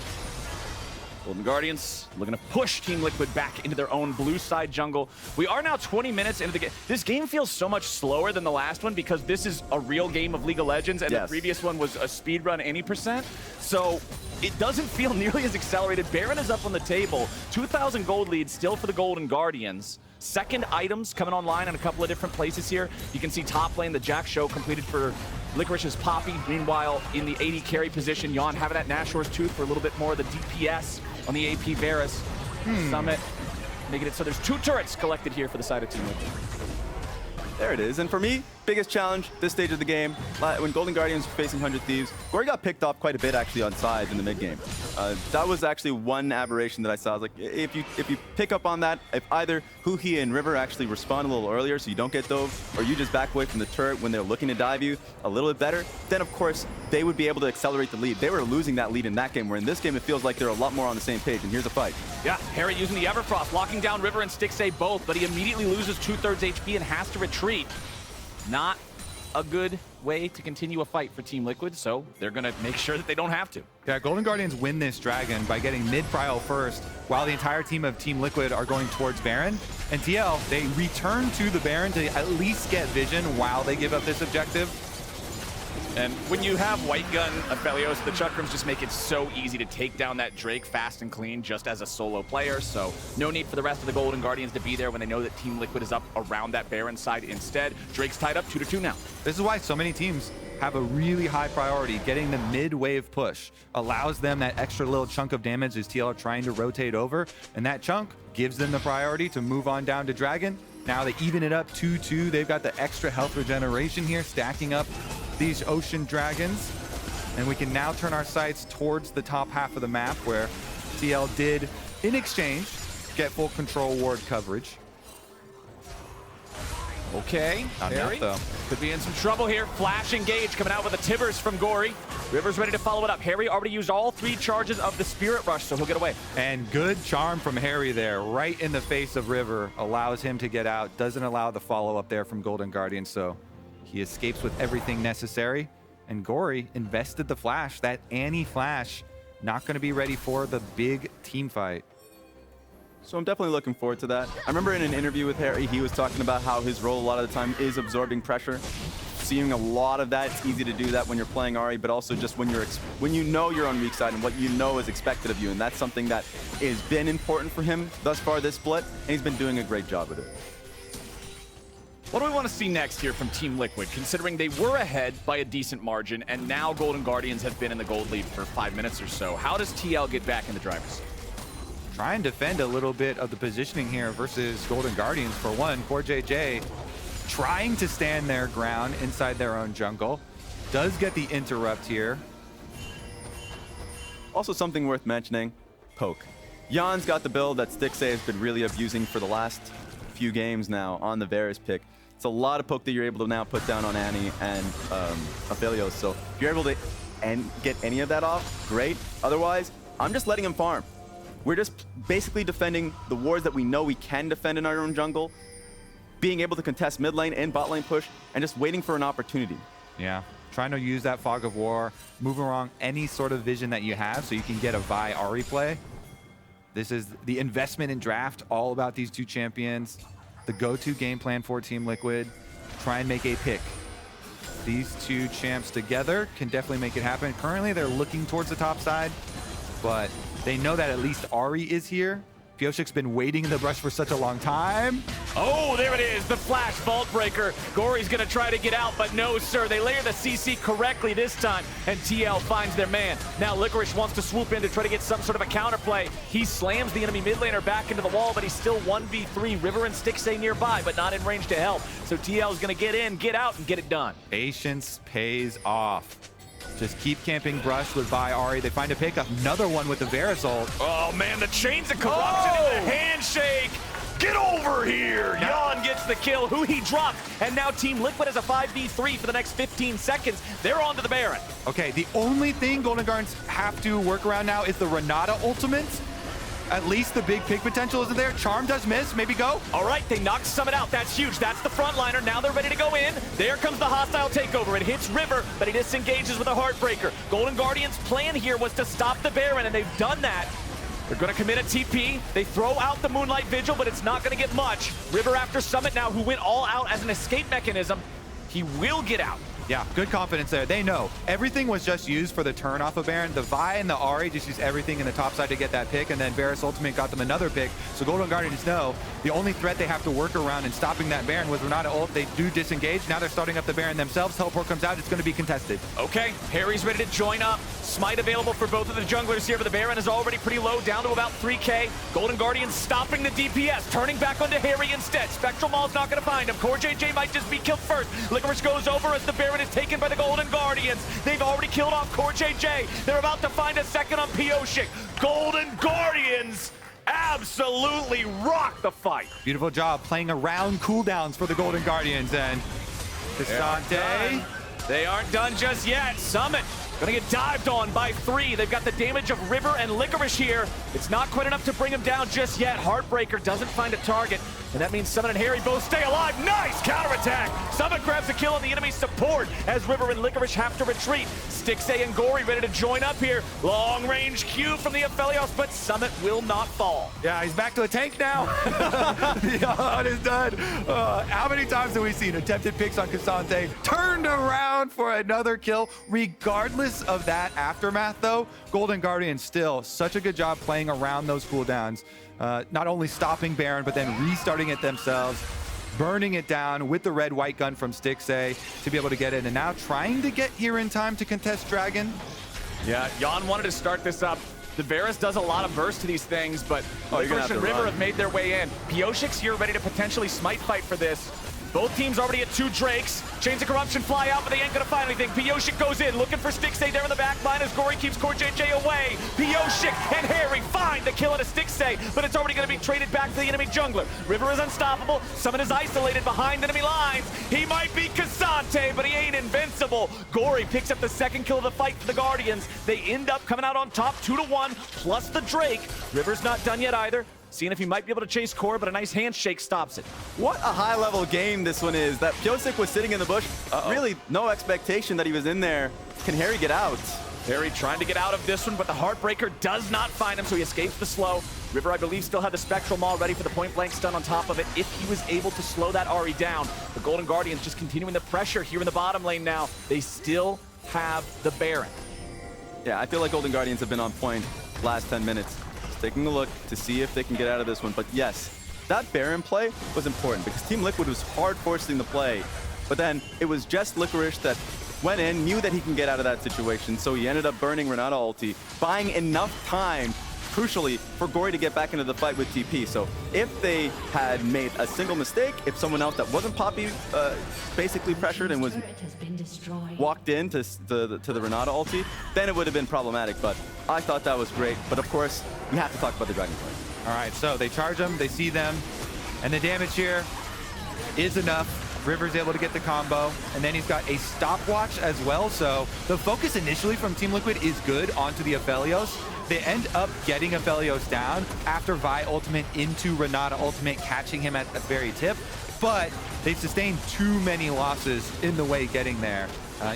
Golden Guardians looking to push Team Liquid back into their own blue side jungle. We are now 20 minutes into the game. This game feels so much slower than the last one because this is a real game of League of Legends, and the previous one was a speed run any percent. So it doesn't feel nearly as accelerated. Baron is up on the table. 2,000 gold lead still for the Golden Guardians. Second items coming online in a couple of different places here. You can see top lane, the Jack Show completed for Licorice's Poppy. Meanwhile, in the AD carry position, Yeon having that Nashor's Tooth for a little bit more of the DPS on the AP Varus. Summit making it so there's 2 turrets collected here for the side of Team Liquid. There it is. And for me, biggest challenge this stage of the game, when Golden Guardians were facing 100 Thieves, Gory got picked off quite a bit actually on sides in the mid game. That was actually one aberration that I saw. I was like, if you pick up on that, if either huhi and River actually respond a little earlier so you don't get dove, or you just back away from the turret when they're looking to dive you a little bit better, then of course they would be able to accelerate the lead. They were losing that lead in that game, where in this game it feels like they're a lot more on the same page, and here's a fight. Yeah, Haeri using the Everfrost, locking down River and Stixxay both, but he immediately loses 2/3 HP and has to retreat. Not a good way to continue a fight for Team Liquid, so they're going to make sure that they don't have to. Yeah, Golden Guardians win this Dragon by getting mid-prio first, while the entire team of Team Liquid are going towards Baron. And TL, they return to the Baron to at least get vision while they give up this objective. And when you have White Gun, Aphelios, the Chakrams just make it so easy to take down that Drake fast and clean just as a solo player, so no need for the rest of the Golden Guardians to be there when they know that Team Liquid is up around that Baron side instead. Drake's tied up 2-2 now. This is why so many teams have a really high priority. Getting the mid-wave push allows them that extra little chunk of damage as TL are trying to rotate over, and that chunk gives them the priority to move on down to Dragon. Now they even it up 2-2. They've got the extra health regeneration here, stacking up these Ocean Dragons. And we can now turn our sights towards the top half of the map, where TL did, in exchange, get full control ward coverage. Okay, Not Haeri enough, though. could be in some trouble here. Flash engage coming out with a Tibbers from Gory. River's ready to follow it up. Haeri already used all 3 charges of the Spirit Rush, so he'll get away. And good charm from Haeri there, right in the face of River, allows him to get out, doesn't allow the follow-up there from Golden Guardian, so he escapes with everything necessary. And Gory invested the flash, that Annie flash, not going to be ready for the big team fight. So I'm definitely looking forward to that. I remember in an interview with Haeri, he was talking about how his role a lot of the time is absorbing pressure. Seeing a lot of that, it's easy to do that when you're playing Ahri, but also just when you know you're on weak side and what you know is expected of you, and that's something that has been important for him thus far this split, and he's been doing a great job with it. What do we want to see next here from Team Liquid, considering they were ahead by a decent margin, and now Golden Guardians have been in the gold lead for 5 minutes or so? How does TL get back in the driver's seat? Try and defend a little bit of the positioning here versus Golden Guardians. For one, CoreJJ trying to stand their ground inside their own jungle. Does get the interrupt here. Also something worth mentioning, poke. Yeon's got the build that Stixxay has been really abusing for the last few games now on the Varus pick. It's a lot of poke that you're able to now put down on Annie and Aphelios. So if you're able to get any of that off, great. Otherwise, I'm just letting him farm. We're just basically defending the wards that we know we can defend in our own jungle, being able to contest mid lane and bot lane push, and just waiting for an opportunity. Yeah, trying to use that Fog of War, moving around any sort of vision that you have so you can get a Vi Ahri play. This is the investment in draft, all about these 2 champions. The go-to game plan for Team Liquid. Try and make a pick. These 2 champs together can definitely make it happen. Currently, they're looking towards the top side, but they know that at least Ahri is here. Pyosik's been waiting in the brush for such a long time. Oh, there it is, the flash vault breaker. Gory's gonna try to get out, but no, sir. They layer the CC correctly this time, and TL finds their man. Now Licorice wants to swoop in to try to get some sort of a counterplay. He slams the enemy mid laner back into the wall, but he's still 1v3. River and Stixxay nearby, but not in range to help. So TL is gonna get in, get out, and get it done. Patience pays off. Just keep camping brush with Vi Ahri. They find a pick, another one with the Varus ult. Oh man, the chains of corruption in the handshake. Get over here! Yeon gets the kill. Huhi dropped, and now Team Liquid has a 5v3 for the next 15 seconds. They're on to the Baron. Okay, the only thing Golden Guardians have to work around now is the Renata ultimate. At least the big pick potential isn't there. Charm does miss, maybe go. All right, they knocked Summit out. That's huge. That's the frontliner. Now they're ready to go in. There comes the hostile takeover. It hits River, but he disengages with a Heartbreaker. Golden Guardians' plan here was to stop the Baron, and they've done that. They're going to commit a TP. They throw out the Moonlight Vigil, but it's not going to get much. River after Summit now, who went all out as an escape mechanism. He will get out. Yeah, good confidence there. They know everything was just used for the turn off of Baron. The Vi and the Ahri just used everything in the top side to get that pick, and then Varus Ultimate got them another pick. So Golden Guardians know the only threat they have to work around in stopping that Baron was Renata ult. They do disengage. Now they're starting up the Baron themselves. Teleport comes out. It's going to be contested. Okay, Haeri's ready to join up. Smite available for both of the junglers here, but the Baron is already pretty low, down to about 3k. Golden Guardians stopping the DPS, turning back onto Haeri instead. Spectral Maul's not going to find him. CoreJJ might just be killed first. Licorice goes over as the Baron is taken by the Golden Guardians. They've already killed off CoreJJ. They're about to find a second on Pyosik. Golden Guardians absolutely rock the fight. Beautiful job playing around cooldowns for the Golden Guardians. And Cassante. They aren't done just yet. Summit gonna get dived on by 3. They've got the damage of River and Licorice here. It's not quite enough to bring him down just yet. Heartbreaker doesn't find a target, and that means Summit and Haeri both stay alive. Nice counterattack! Summit grabs a kill on the enemy support as River and Licorice have to retreat. Stixxay and Gory ready to join up here. Long range Q from the Aphelios, but Summit will not fall. Yeah, he's back to a tank now. The hunt is done. How many times have we seen attempted picks on Cassante turned around for another kill? Regardless of that aftermath, though, Golden Guardians still such a good job playing around those cooldowns. Not only stopping Baron, but then restarting it themselves, burning it down with the red-white gun from Stixxay to be able to get in, and now trying to get here in time to contest Dragon. Yeah, Yeon wanted to start this up. The Varus does a lot of burst to these things, but Licorice and River have made their way in. Pyosik's here ready to potentially smite fight for this. Both teams already at 2 Drakes. Chains of Corruption fly out, but they ain't gonna find anything. Pyosik goes in, looking for Stixxay there in the back line as Gory keeps CoreJJ away. Pyosik and Haeri find the kill at a Stixxay, but it's already gonna be traded back to the enemy jungler. River is unstoppable. Summon is isolated behind enemy lines. He might be Cassante, but he ain't invincible. Gory picks up the 2nd kill of the fight for the Guardians. They end up coming out on top 2-1, plus the Drake. River's not done yet either. Seeing if he might be able to chase Core, but a nice handshake stops it. What a high-level game this one is. That Pyosik was sitting in the bush. Really no expectation that he was in there. Can Haeri get out? Haeri trying to get out of this one, but the Heartbreaker does not find him, so he escapes the slow. River, I believe, still had the Spectral Maul ready for the point-blank stun on top of it if he was able to slow that Ahri down. The Golden Guardians just continuing the pressure here in the bottom lane now. They still have the Baron. Yeah, I feel like Golden Guardians have been on point last 10 minutes. Just taking a look to see if they can get out of this one. But yes, that Baron play was important because Team Liquid was hard forcing the play. But then it was just Licorice that went in, knew that he can get out of that situation, so he ended up burning Renata ulti, buying enough time, crucially, for Gory to get back into the fight with TP. So if they had made a single mistake, if someone else that wasn't Poppy basically pressured and was walked in to the Renata ulti, then it would have been problematic. But I thought that was great. But of course, we have to talk about the Dragon fight. All right, so they charge them, they see them, and the damage here is enough. River's able to get the combo, and then he's got a stopwatch as well. So the focus initially from Team Liquid is good onto the Aphelios. They end up getting Aphelios down after Vi ultimate into Renata ultimate, catching him at the very tip. But they sustained too many losses in the way getting there.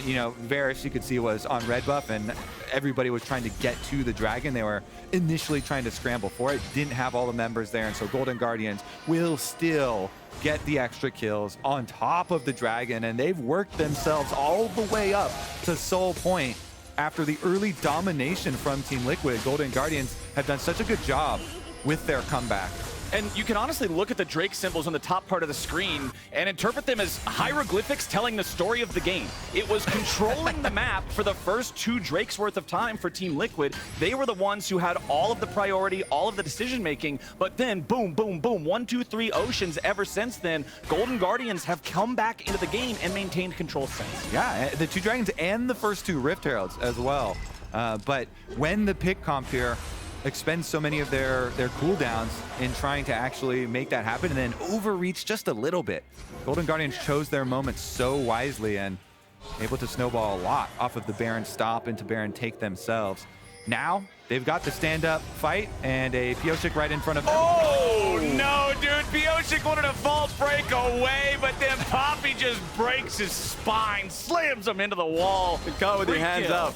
You know, Varus, you could see, was on red buff, and everybody was trying to get to the dragon. They were initially trying to scramble for it, didn't have all the members there, and so Golden Guardians will still get the extra kills on top of the dragon, and they've worked themselves all the way up to Soul Point. After the early domination from Team Liquid, Golden Guardians have done such a good job with their comeback. And you can honestly look at the Drake symbols on the top part of the screen and interpret them as hieroglyphics telling the story of the game. It was controlling the map for the first 2 Drakes worth of time for Team Liquid. They were the ones who had all of the priority, all of the decision making, but then boom, boom, boom, 1, 2, 3 oceans ever since then. Golden Guardians have come back into the game and maintained control since. Yeah, the 2 dragons and the first 2 Rift Heralds as well. But when the pick comp here expend so many of their cooldowns in trying to actually make that happen and then overreach just a little bit, Golden Guardians chose their moments so wisely and able to snowball a lot off of the Baron stop into Baron take themselves. Now they've got the stand-up fight and a Pyosik right in front of them. Oh no, dude! Pyosik wanted a false break away, but then Poppy just breaks his spine, slams him into the wall. Good call with your hands up.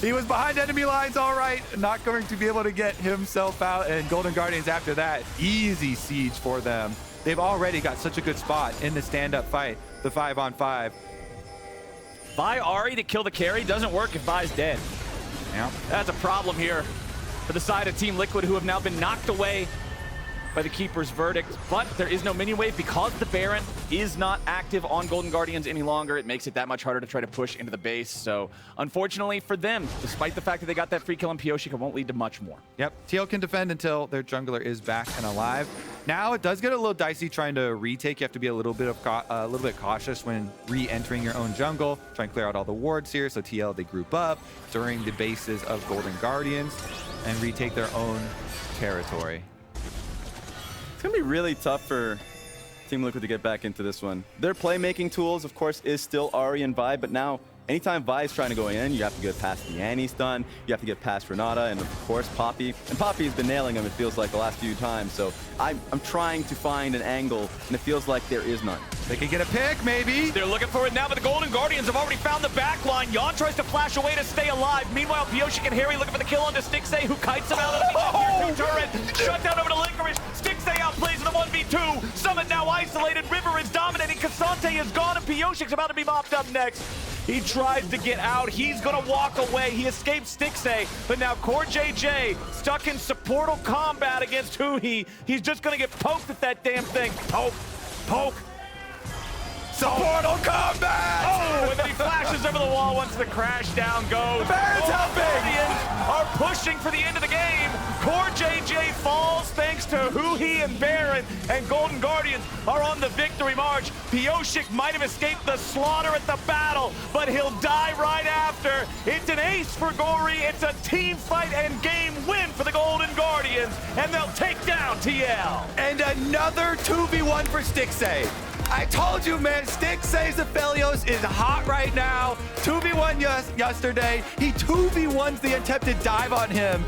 He was behind enemy lines, all right. Not going to be able to get himself out. And Golden Guardians after that, easy siege for them. They've already got such a good spot in the stand-up fight, the 5-on-5. Vi Ahri to kill the carry doesn't work if Vi's dead. Yeah. That's a problem here for the side of Team Liquid, who have now been knocked away by the Keeper's verdict. But there is no mini wave because the Baron is not active on Golden Guardians any longer. It makes it that much harder to try to push into the base. So unfortunately for them, despite the fact that they got that free kill on Pyosik, it won't lead to much more. Yep, TL can defend until their jungler is back and alive. Now it does get a little dicey trying to retake. You have to be a little bit cautious when re-entering your own jungle. Try and clear out all the wards here. So TL, they group up during the bases of Golden Guardians and retake their own territory. It's going to be really tough for Team Liquid to get back into this one. Their playmaking tools, of course, is still Ahri and Vi, but now anytime Vi is trying to go in, you have to get past the Annie stun, you have to get past Renata, and of course Poppy. And Poppy's been nailing him, it feels like, the last few times. So I'm trying to find an angle, and it feels like there is none. They could get a pick, maybe. They're looking for it now, but the Golden Guardians have already found the back line. Yeon tries to flash away to stay alive. Meanwhile, Pyosik and Haeri looking for the kill onto Stixxay, who kites him out of the turret. Shut down over to Licorice. Stixxay outplays in the 1v2. Summit now isolated. River is dominating. Cassante is gone, and Pyosik's about to be mopped up next. He tries to get out. He's going to walk away. He escapes Stixxay, but now CoreJJ stuck in supportal combat against huhi. He's just going to get poked at that damn thing. Poke, poke. Supportal combat! Oh, and then he flashes over the wall once the crash down goes. Baron's helping! Guardians are pushing for the end of the game. CoreJJ falls thanks to huhi and Baron, and Golden Guardians are on the victory march. Pyosik might have escaped the slaughter at the battle, but he'll die right after. It's an ace for Gory. It's a team fight and game win for the Golden Guardians, and they'll take down TL. And another 2v1 for Stixxay. I told you, man, Stixxay's Aphelios is hot right now. 2v1 yesterday. He 2v1's the attempted dive on him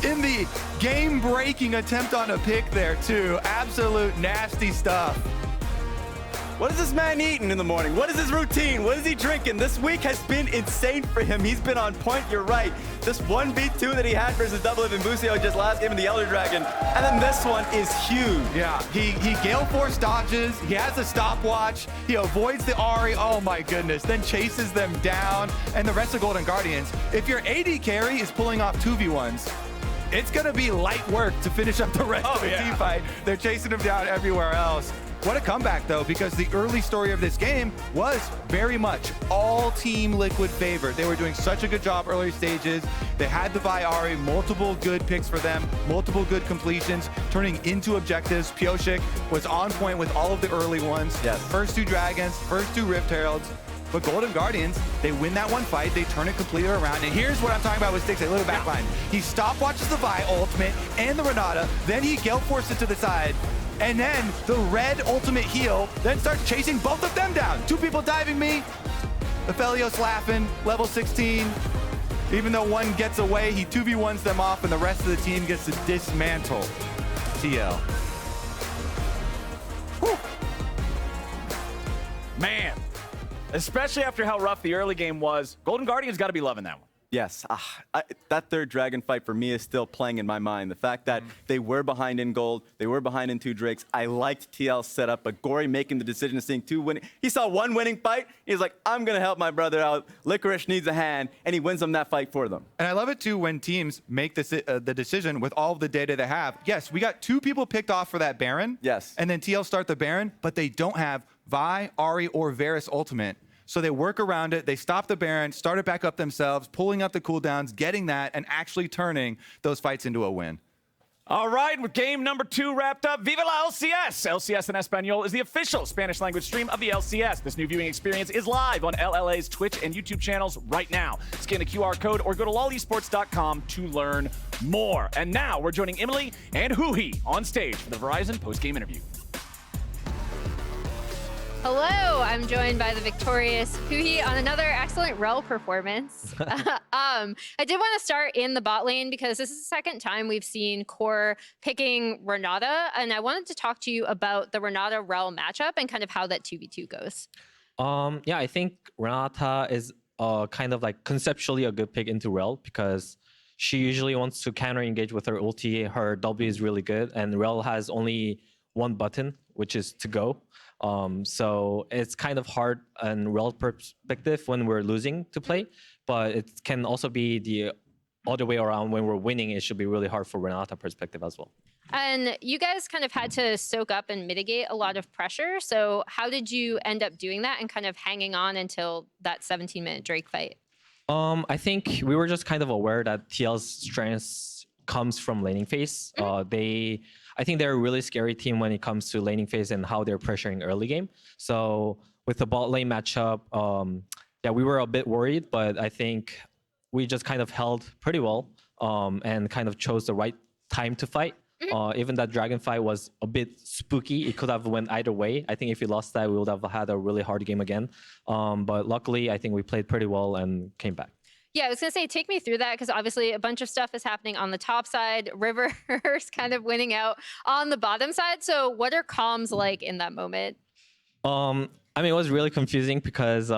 in the game-breaking attempt on a pick there, too. Absolute nasty stuff. What is this man eating in the morning? What is his routine? What is he drinking? This week has been insane for him. He's been on point, you're right. This 1v2 that he had versus double-elimination just last game in the Elder Dragon. And then this one is huge. Yeah, he Gale Force dodges. He has a stopwatch. He avoids the Ahri. Oh my goodness. Then chases them down. And the rest of Golden Guardians, if your AD carry is pulling off 2v1s, it's going to be light work to finish up the rest of the team fight. They're chasing him down everywhere else. What a comeback, though, because the early story of this game was very much all Team Liquid favored. They were doing such a good job early stages. They had the Vi Ahri, multiple good picks for them, multiple good completions, turning into objectives. Pyosik was on point with all of the early ones. Yes. First 2 Dragons, first 2 Rift Heralds. But Golden Guardians, they win that one fight, they turn it completely around. And here's what I'm talking about with Stixxay, a little backline. He stopwatches the Vi ultimate and the Renata, then he Gale Forces to the side. And then the red ultimate heal, then starts chasing both of them down. 2 people diving me. Aphelios laughing, level 16. Even though one gets away, he 2v1s them off, and the rest of the team gets to dismantle TL. Whew. Man, especially after how rough the early game was, Golden Guardians got to be loving that one. Yes, that third Dragon fight for me is still playing in my mind. The fact that they were behind in gold, they were behind in 2 Drakes. I liked TL's setup, but Gory making the decision of seeing 2 winning. He saw 1 winning fight. He's like, I'm going to help my brother out. Licorice needs a hand, and he wins them that fight for them. And I love it, too, when teams make this, the decision with all of the data they have. Yes, we got 2 people picked off for that Baron. Yes. And then TL start the Baron, but they don't have Vi, Ahri, or Varus ultimate. So they work around it, they stop the Baron, start it back up themselves, pulling up the cooldowns, getting that, and actually turning those fights into a win. All right, with game number 2 wrapped up, Viva la LCS! LCS in Espanol is the official Spanish language stream of the LCS. This new viewing experience is live on LLA's Twitch and YouTube channels right now. Scan the QR code or go to lolesports.com to learn more. And now we're joining Emily and Huhi on stage for the Verizon post-game interview. Hello, I'm joined by the victorious huhi on another excellent Rell performance. I did want to start in the bot lane because this is the second time we've seen Core picking Renata, and I wanted to talk to you about the Renata-Rell matchup and kind of how that 2v2 goes. Yeah, I think Renata is kind of like conceptually a good pick into Rell because she usually wants to counter engage with her ulti. Her W is really good, and Rell has only 1 button, which is to go. So it's kind of hard in Rell perspective when we're losing to play, but it can also be the other way around. When we're winning, it should be really hard for Renata perspective as well. And you guys kind of had to soak up and mitigate a lot of pressure. So how did you end up doing that and kind of hanging on until that 17-minute Drake fight? I think we were just kind of aware that TL's strength comes from laning phase. I think they're a really scary team when it comes to laning phase and how they're pressuring early game. So with the bot lane matchup, yeah, we were a bit worried, but I think we just kind of held pretty well and kind of chose the right time to fight. Even that dragon fight was a bit spooky. It could have went either way. I think if we lost that, we would have had a really hard game again. But luckily, I think we played pretty well and came back. Yeah, I was going to say, take me through that, because obviously a bunch of stuff is happening on the top side. River's kind of winning out on the bottom side. So what are comms like in that moment? I mean, it was really confusing because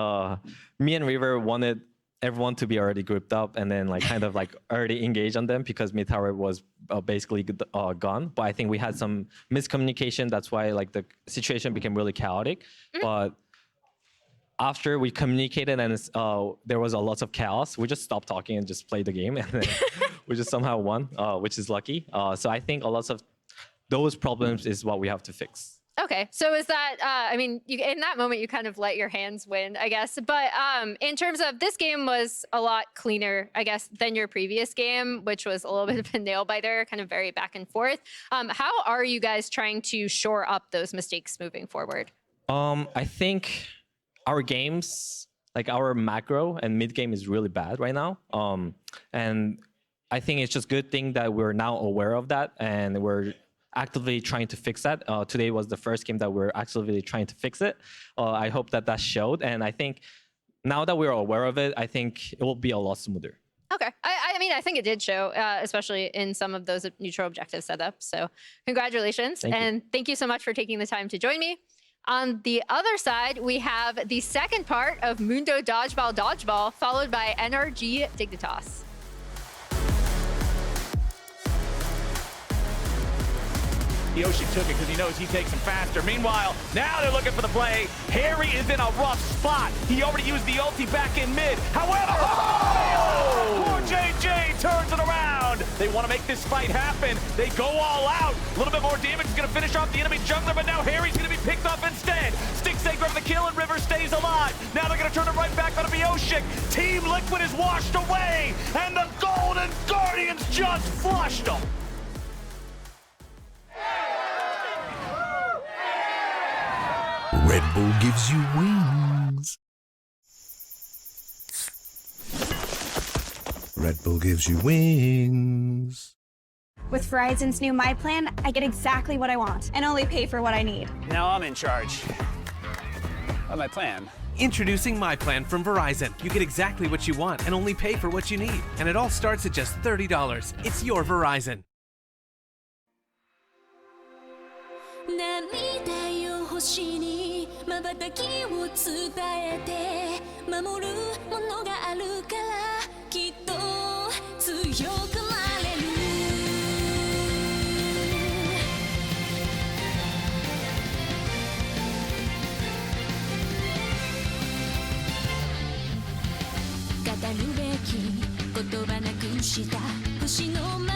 me and River wanted everyone to be already grouped up and then like kind of like already engaged on them because mid tower was basically gone. But I think we had some miscommunication. That's why like the situation became really chaotic. But after we communicated and there was a lot of chaos, we just stopped talking and just played the game, and then we just somehow won, which is lucky. So I think a lot of those problems is what we have to fix. Okay, so is that, I mean, in that moment, you kind of let your hands win, I guess. But in terms of this game was a lot cleaner, I guess, than your previous game, which was a little bit of a nail biter, kind of very back and forth. How are you guys trying to shore up those mistakes moving forward? I think our games, like our macro and mid game is really bad right now. And I think it's just good thing that we're now aware of that and we're actively trying to fix that. Today was the first game that we're actively trying to fix it. I hope that that showed. And I think now that we're aware of it, I think it will be a lot smoother. Okay. I mean, I think it did show, especially in some of those neutral objective setups. So congratulations. Thank you so much for taking the time to join me. On the other side, we have the second part of Mundo Dodgeball, followed by NRG Dignitas. Pyosik took it because he knows he takes him faster. Meanwhile, now they're looking for the play. Haeri is in a rough spot. He already used the ulti back in mid. However, CoreJJ turns it around. They want to make this fight happen. They go all out. A little bit more damage is going to finish off the enemy jungler, but now Haeri's going to be picked off instead. Stixxay grabbing the kill and River stays alive. Now they're going to turn it right back on Pyosik. Team Liquid is washed away, and the Golden Guardians just flushed them. Red Bull gives you wings. Red Bull gives you wings. With Verizon's new My Plan, I get exactly what I want and only pay for what I need. Now I'm in charge of my plan. Introducing My Plan from Verizon. You get exactly what you want and only pay for what you need. And it all starts at just $30. It's your Verizon. 星に瞬きを伝えて守るものがあるからきっと強くなれる語るべき言葉なくした星の守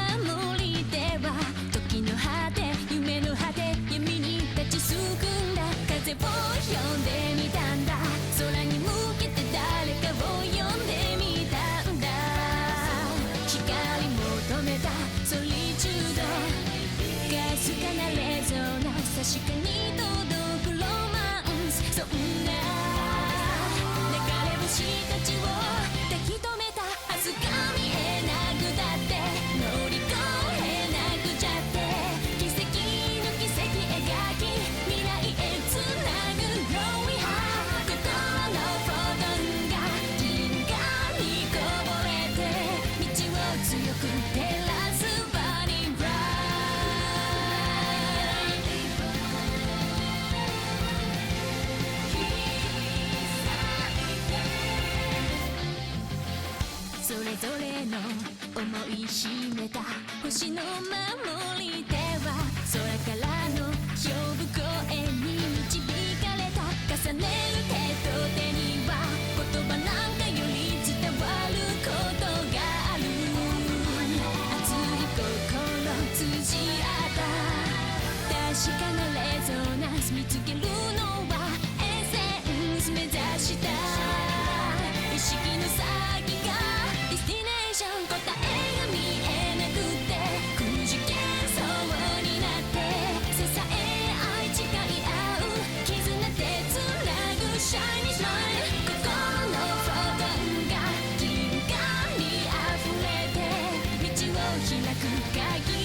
りでは時の果て夢の果て闇に立ちすくんだ風を呼んでみたんだ空に向けて誰かを呼んでみたんだ光求めたソリチュードかすかなレゾナンス確かに届くロマンスそんな流れ星たちを抱き留めた明日が見えなくだって乗り越えなくちゃって奇跡の奇跡描き未来へつなぐ Growing High 心のフォトンが銀河にこぼれて道を強く照らす Burning Bright それぞれの思い秘めた星の守り手は空からの呼ぶ声に導かれた重ねる手と手には言葉なんかより伝わることがある熱い心通じ合った確かなレゾナンス見つけるのはエッセンス目指した意識の先がディスティネーション答えが見えなくてくじけそうになって支え合い誓い合う絆でつなぐシャイニースマイル心のフォトンが銀河に溢れて道を開く鍵